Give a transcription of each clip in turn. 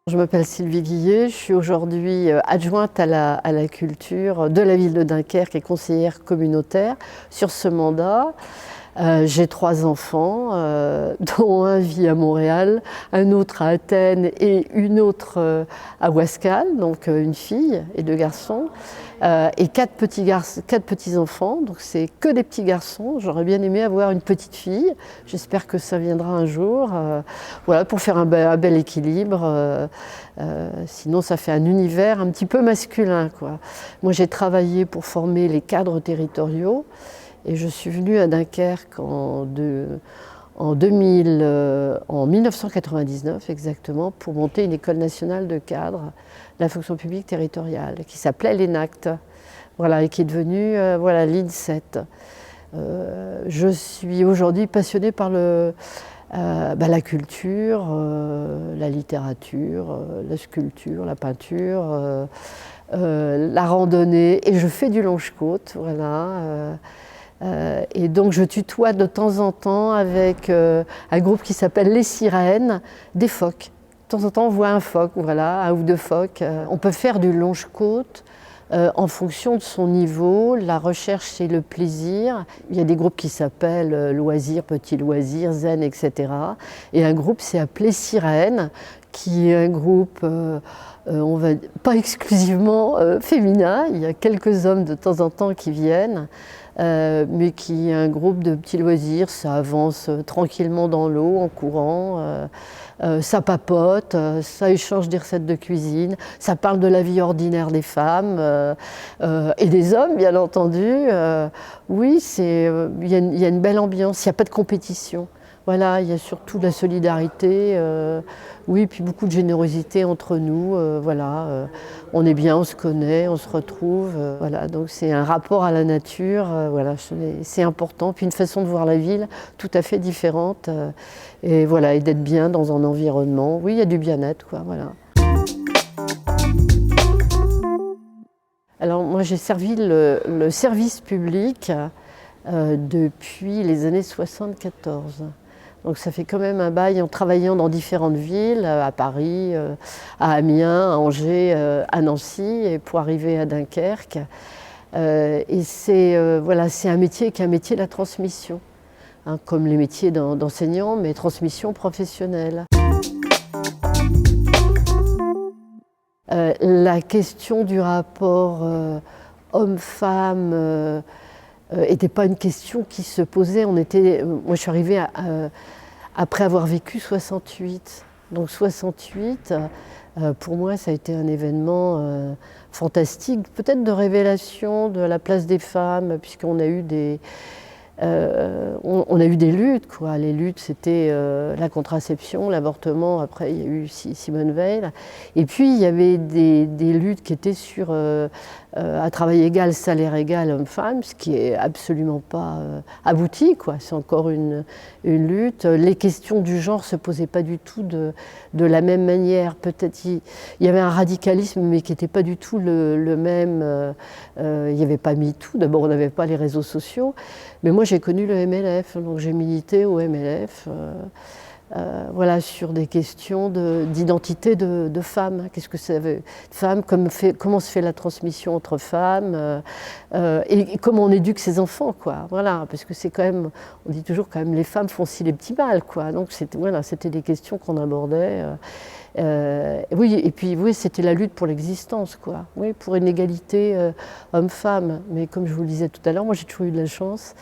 Je m'appelle Sylvie Guillet, je suis aujourd'hui adjointe à la culture de la ville de Dunkerque et conseillère communautaire sur ce mandat. J'ai 3 enfants, dont un vit à Montréal, un autre à Athènes et une autre à Ouascal, donc une fille et 2 garçons. Et 4 petits-enfants, donc c'est que des petits garçons. J'aurais bien aimé avoir une petite fille, j'espère que ça viendra un jour, voilà, pour faire un bel équilibre. Sinon ça fait un univers un petit peu masculin, quoi. Moi j'ai travaillé pour former les cadres territoriaux et je suis venue à Dunkerque en 1999 exactement, pour monter une école nationale de cadres de la fonction publique territoriale qui s'appelait l'ENACT, voilà, et qui est devenue voilà, l'INSET. Je suis aujourd'hui passionnée par la culture, la littérature, la sculpture, la peinture, la randonnée, et je fais du longe-côte, voilà. Et donc je tutoie de temps en temps avec un groupe qui s'appelle Les Sirènes, des phoques. De temps en temps on voit un phoque, voilà, 1 ou 2 phoques. On peut faire du longe-côte en fonction de son niveau. La recherche c'est le plaisir. Il y a des groupes qui s'appellent Loisirs, Petits Loisirs, Zen, etc. Et un groupe c'est appelé Sirènes, qui est un groupe on va pas exclusivement féminin. Il y a quelques hommes de temps en temps qui viennent. Mais qui est un groupe de petits loisirs, ça avance tranquillement dans l'eau, en courant, ça papote, ça échange des recettes de cuisine, ça parle de la vie ordinaire des femmes et des hommes, bien entendu. Oui, il y a une belle ambiance, il n'y a pas de compétition. Voilà, il y a surtout de la solidarité, oui, puis beaucoup de générosité entre nous. Voilà, on est bien, on se connaît, on se retrouve. Voilà, donc c'est un rapport à la nature, voilà, c'est important. Puis une façon de voir la ville tout à fait différente, et voilà, et d'être bien dans un environnement. Oui, il y a du bien-être, quoi, voilà. Alors moi, j'ai servi le service public depuis les années 74. Donc ça fait quand même un bail en travaillant dans différentes villes, à Paris, à Amiens, à Angers, à Nancy, et pour arriver à Dunkerque. Et c'est voilà, c'est un métier qui est un métier de la transmission, hein, comme les métiers d'enseignant, mais transmission professionnelle. La question du rapport homme-femme n'était pas une question qui se posait. Moi, je suis arrivée après avoir vécu 68. Donc 68, pour moi, ça a été un événement fantastique, peut-être de révélation de la place des femmes, puisqu'on a eu on a eu des luttes, quoi. Les luttes, c'était la contraception, l'avortement. Après, il y a eu Simone Veil. Et puis, il y avait des luttes qui étaient sur à travail égal, salaire égal, homme-femme, ce qui est absolument pas abouti, quoi. C'est encore une lutte. Les questions du genre ne se posaient pas du tout de la même manière. Peut-être il y avait un radicalisme, mais qui n'était pas du tout le même. Il n'y avait pas MeToo. D'abord, on n'avait pas les réseaux sociaux. Mais moi, j'ai connu le MLF, donc j'ai milité au MLF, voilà, sur des questions d'identité de femmes. Qu'est-ce que ça veut, femmes, comment se fait la transmission entre femmes, et comment on éduque ses enfants, quoi. Voilà, parce que c'est quand même, on dit toujours quand même, les femmes font aussi les petits mal, quoi. Donc voilà, c'était des questions qu'on abordait. Oui, et puis oui, c'était la lutte pour l'existence, quoi. Oui, pour une égalité homme-femme. Mais comme je vous le disais tout à l'heure, moi j'ai toujours eu de la chance.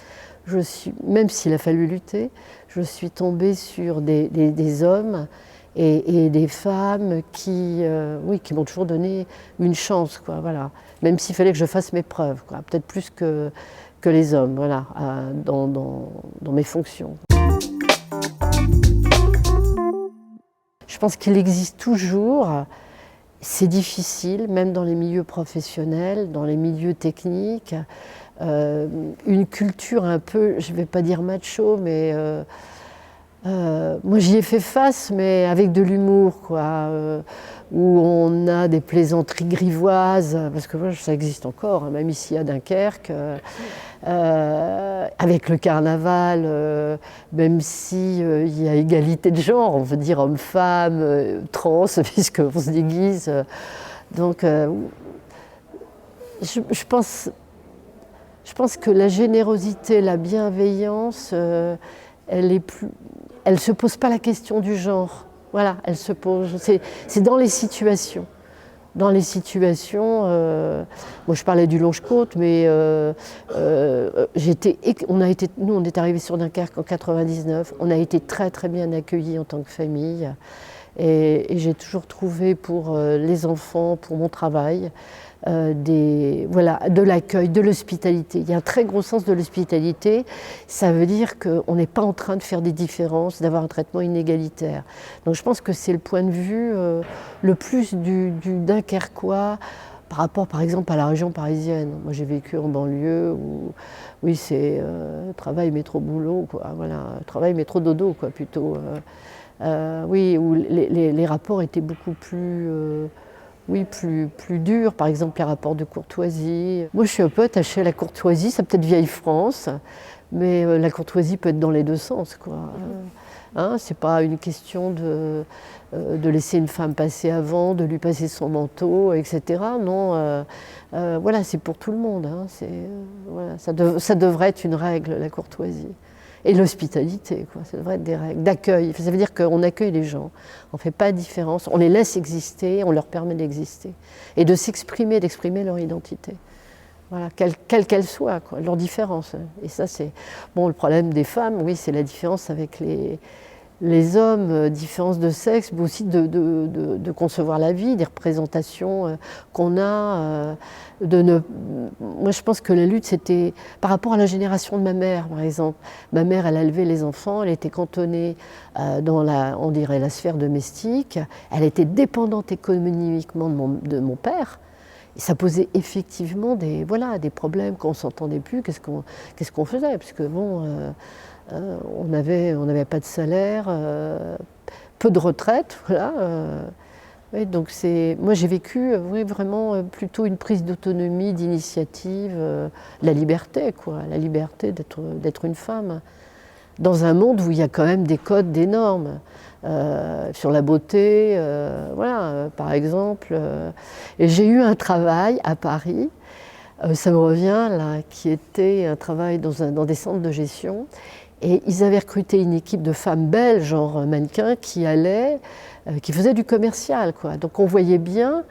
Même s'il a fallu lutter, je suis tombée sur des hommes et des femmes qui m'ont toujours donné une chance, quoi, voilà. Même s'il fallait que je fasse mes preuves, quoi, peut-être plus que les hommes, voilà, dans mes fonctions. Je pense qu'il existe toujours, c'est difficile, même dans les milieux professionnels, dans les milieux techniques, une culture un peu, je ne vais pas dire macho, mais Moi, j'y ai fait face, mais avec de l'humour, quoi, où on a des plaisanteries grivoises, parce que moi, ça existe encore, hein, même ici à Dunkerque, avec le carnaval, même si il y a égalité de genre, on veut dire homme-femme, trans, puisqu'on se déguise. Donc, je pense que la générosité, la bienveillance, elle se pose pas la question du genre. Voilà, elle se pose. C'est dans les situations. Dans les situations, moi je parlais du Longe-Côte, mais nous on est arrivés sur Dunkerque en 99. On a été très très bien accueillis en tant que famille, et j'ai toujours trouvé pour les enfants, pour mon travail, voilà, de l'accueil, de l'hospitalité. Il y a un très gros sens de l'hospitalité. Ça veut dire qu'on n'est pas en train de faire des différences, d'avoir un traitement inégalitaire. Donc je pense que c'est le point de vue le plus du Dunkerquois par rapport par exemple à la région parisienne. Moi j'ai vécu en banlieue où oui c'est travail, métro, boulot, quoi. Voilà, travail, métro, dodo, quoi, plutôt. Oui, où les rapports étaient beaucoup plus oui, plus dur, par exemple les rapports de courtoisie. Moi je suis un peu attachée à la courtoisie, c'est peut-être vieille France, mais la courtoisie peut être dans les deux sens, quoi. Hein, c'est pas une question de laisser une femme passer avant, de lui passer son manteau, etc. Non, voilà, c'est pour tout le monde. Hein, voilà, ça devrait être une règle, la courtoisie. Et l'hospitalité, quoi, ça devrait être des règles d'accueil. Ça veut dire qu'on accueille les gens, on ne fait pas de différence, on les laisse exister, on leur permet d'exister. Et de s'exprimer, d'exprimer leur identité. Voilà, quelle qu'elle soit, quoi, leur différence. Et ça, c'est. Bon, le problème des femmes, oui, c'est la différence avec les hommes, différence de sexe, mais aussi de concevoir la vie, des représentations qu'on a. Moi, je pense que la lutte, c'était par rapport à la génération de ma mère, par exemple. Ma mère, elle a élevé les enfants, elle était cantonnée dans on dirait, la sphère domestique. Elle était dépendante économiquement de mon père. Et ça posait effectivement des problèmes, quand on ne s'entendait plus, qu'est-ce qu'on faisait, parce que bon, on n'avait pas de salaire, peu de retraite, voilà. Oui, donc moi j'ai vécu oui, vraiment plutôt une prise d'autonomie, d'initiative, la liberté, quoi, la liberté d'être une femme, dans un monde où il y a quand même des codes, des normes. Sur la beauté, voilà, par exemple. Et j'ai eu un travail à Paris, ça me revient là, qui était un travail dans des centres de gestion. Et ils avaient recruté une équipe de femmes belles, genre mannequins, qui faisaient du commercial, quoi. Donc on voyait bien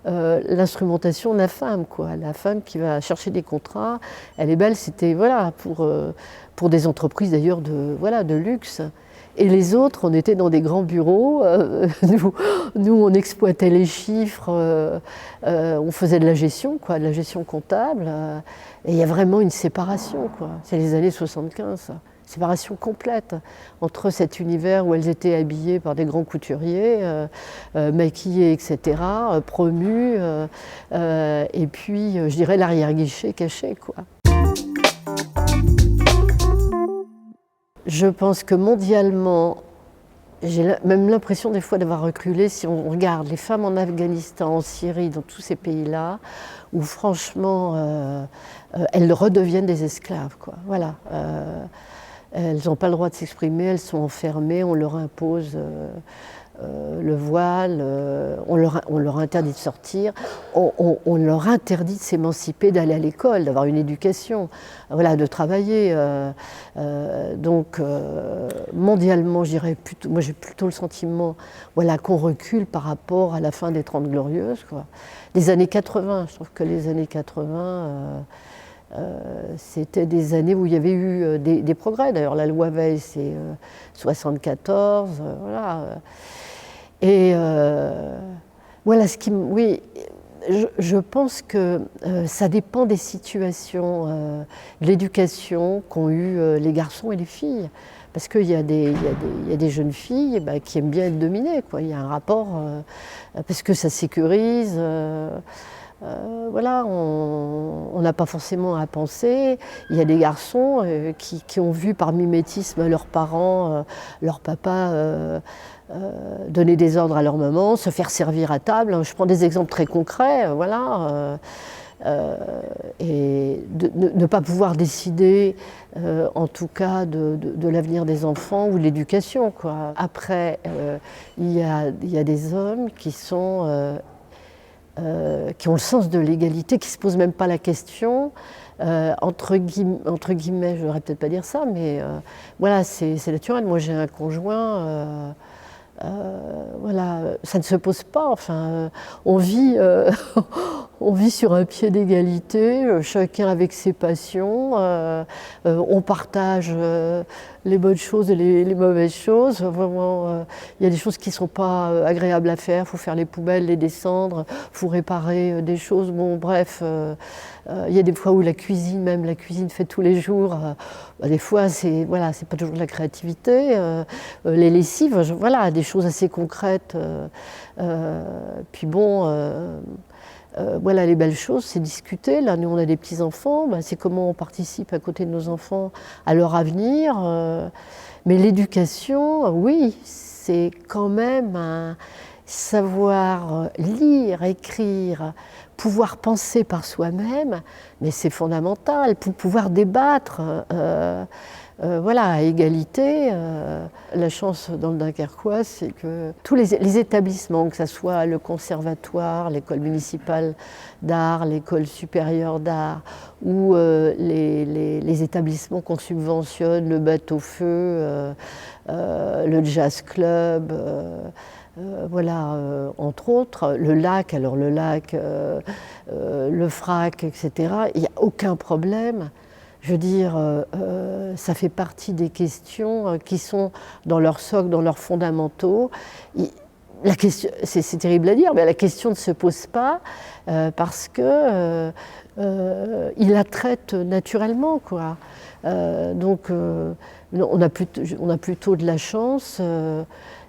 l'instrumentation de la femme, quoi. La femme qui va chercher des contrats, elle est belle, c'était voilà, pour des entreprises d'ailleurs de luxe. Et les autres, on était dans des grands bureaux, nous on exploitait les chiffres, on faisait de la gestion, quoi, de la gestion comptable, et il y a vraiment une séparation, quoi. C'est les années 75, ça. Séparation complète entre cet univers où elles étaient habillées par des grands couturiers, maquillées, etc., promues, et puis, je dirais, l'arrière-guichet caché, quoi. Je pense que mondialement, j'ai même l'impression des fois d'avoir reculé si on regarde les femmes en Afghanistan, en Syrie, dans tous ces pays-là, où franchement, elles redeviennent des esclaves, quoi. Voilà. Elles n'ont pas le droit de s'exprimer, elles sont enfermées, on leur impose le voile, on leur interdit de sortir, on leur interdit de s'émanciper, d'aller à l'école, d'avoir une éducation, voilà, de travailler. Donc mondialement, moi j'ai plutôt le sentiment voilà, qu'on recule par rapport à la fin des 30 Glorieuses, quoi. Les années 80, je trouve que les années 80... c'était des années où il y avait eu des progrès. D'ailleurs, la loi Veil, c'est 74, voilà. Et voilà, oui, je pense que ça dépend des situations, de l'éducation qu'ont eu les garçons et les filles. Parce qu'il y a des jeunes filles qui aiment bien être dominées, quoi. Il y a un rapport, parce que ça sécurise. Voilà, on n'a pas forcément à penser. Il y a des garçons qui ont vu par mimétisme leurs parents, leur papa donner des ordres à leur maman, se faire servir à table. Je prends des exemples très concrets, voilà. Et ne pas pouvoir décider, en tout cas, de l'avenir des enfants ou de l'éducation, quoi. Après, il y a des hommes qui ont le sens de l'égalité, qui ne se posent même pas la question, entre guillemets, je ne devrais peut-être pas dire ça, mais voilà, c'est naturel. Moi j'ai un conjoint, voilà, ça ne se pose pas, enfin, on vit, on vit sur un pied d'égalité, chacun avec ses passions, on partage les bonnes choses et les mauvaises choses. Vraiment, il y a des choses qui ne sont pas agréables à faire, il faut faire les poubelles, les descendre, il faut réparer des choses, bon bref. Il y a des fois où la cuisine fait tous les jours, des fois c'est voilà, c'est pas toujours de la créativité. Les lessives, voilà, des choses assez concrètes. Puis bon, voilà, les belles choses, c'est discuter. Là, nous, on a des petits-enfants, ben, c'est comment on participe à côté de nos enfants à leur avenir. Mais l'éducation, oui, c'est quand même un savoir lire, écrire, pouvoir penser par soi-même, mais c'est fondamental pour pouvoir débattre. Voilà, à égalité, la chance dans le Dunkerquois, c'est que tous les établissements, que ce soit le conservatoire, l'école municipale d'art, l'école supérieure d'art, ou les établissements qu'on subventionne, le bateau-feu, le jazz club, voilà, entre autres, le lac, le FRAC, etc., il n'y a aucun problème. Je veux dire, ça fait partie des questions qui sont dans leur socle, dans leurs fondamentaux. La question, c'est terrible à dire, mais la question ne se pose pas parce que ils la traitent naturellement, quoi. Donc, on a plutôt de la chance.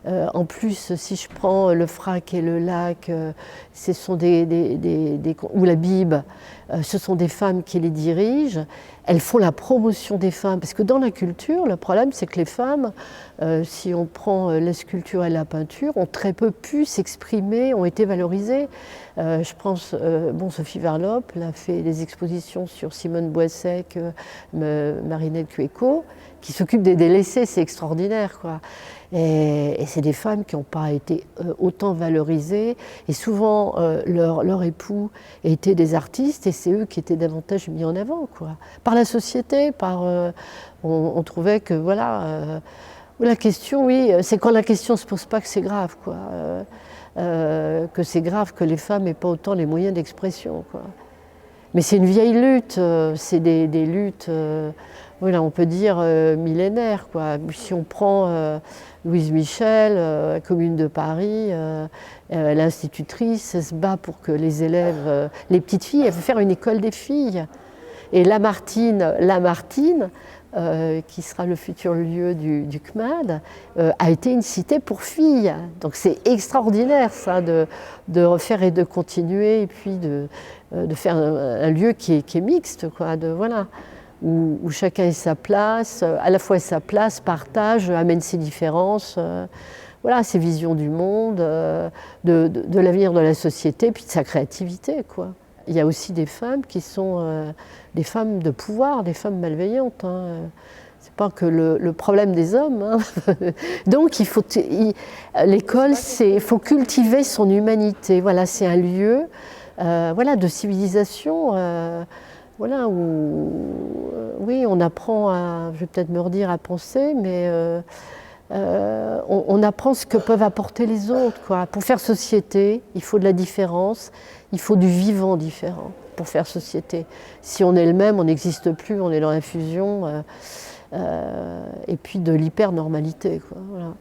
En plus, si je prends le FRAC et le LAC, ce sont ou la BIB, ce sont des femmes qui les dirigent. Elles font la promotion des femmes, parce que dans la culture, le problème c'est que les femmes, si on prend la sculpture et la peinture, ont très peu pu s'exprimer, ont été valorisées. Je pense, bon, Sophie Varlop, elle a fait des expositions sur Simone Boissec, Marinette Cueco, qui s'occupent des délaissés, c'est extraordinaire, quoi. Et c'est des femmes qui n'ont pas été autant valorisées, et souvent leur époux étaient des artistes, et c'est eux qui étaient davantage mis en avant, quoi. Par la société, on trouvait que voilà, la question, oui, c'est quand la question ne se pose pas que c'est grave, quoi. Que c'est grave que les femmes n'aient pas autant les moyens d'expression, quoi. Mais c'est une vieille lutte, c'est des luttes, voilà, on peut dire millénaires, quoi. Si on prend Louise Michel, la Commune de Paris, l'institutrice, elle se bat pour que les élèves, les petites filles, elle veut faire une école des filles. Et Lamartine, qui sera le futur lieu du CMAD, a été une cité pour filles. Donc c'est extraordinaire ça, de refaire et de continuer, et puis de faire un lieu qui est mixte, quoi, voilà, où chacun ait sa place, à la fois sa place, partage, amène ses différences, voilà, ses visions du monde, de l'avenir de la société, puis de sa créativité, quoi. Il y a aussi des femmes qui sont des femmes de pouvoir, des femmes malveillantes, hein. C'est pas que le problème des hommes, hein. Donc l'école, il faut cultiver son humanité. Voilà, c'est un lieu, voilà, de civilisation, voilà, où oui, on apprend je vais peut-être me redire à penser, mais on apprend ce que peuvent apporter les autres, quoi. Pour faire société, il faut de la différence, il faut du vivant différent pour faire société. Si on est le même, on n'existe plus, on est dans la fusion, et puis de l'hyper-normalité, quoi, voilà.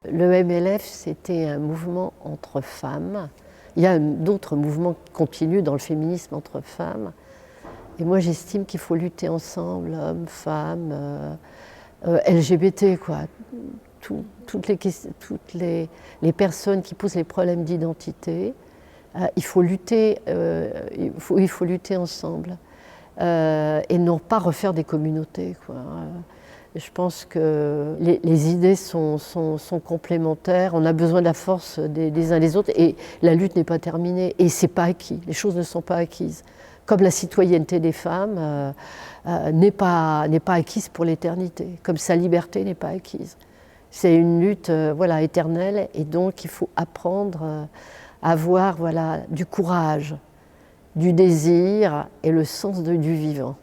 Le MLF, c'était un mouvement entre femmes. Il y a d'autres mouvements qui continuent dans le féminisme entre femmes. Et moi, j'estime qu'il faut lutter ensemble, hommes, femmes, LGBT, quoi. toutes les personnes qui posent les problèmes d'identité. Il faut lutter ensemble et non pas refaire des communautés, quoi. Je pense que les idées sont complémentaires, on a besoin de la force des uns des autres et la lutte n'est pas terminée et c'est pas acquis, les choses ne sont pas acquises. Comme la citoyenneté des femmes n'est pas acquise pour l'éternité, comme sa liberté n'est pas acquise. C'est une lutte voilà, éternelle et donc il faut apprendre à avoir voilà, du courage, du désir et le sens du vivant.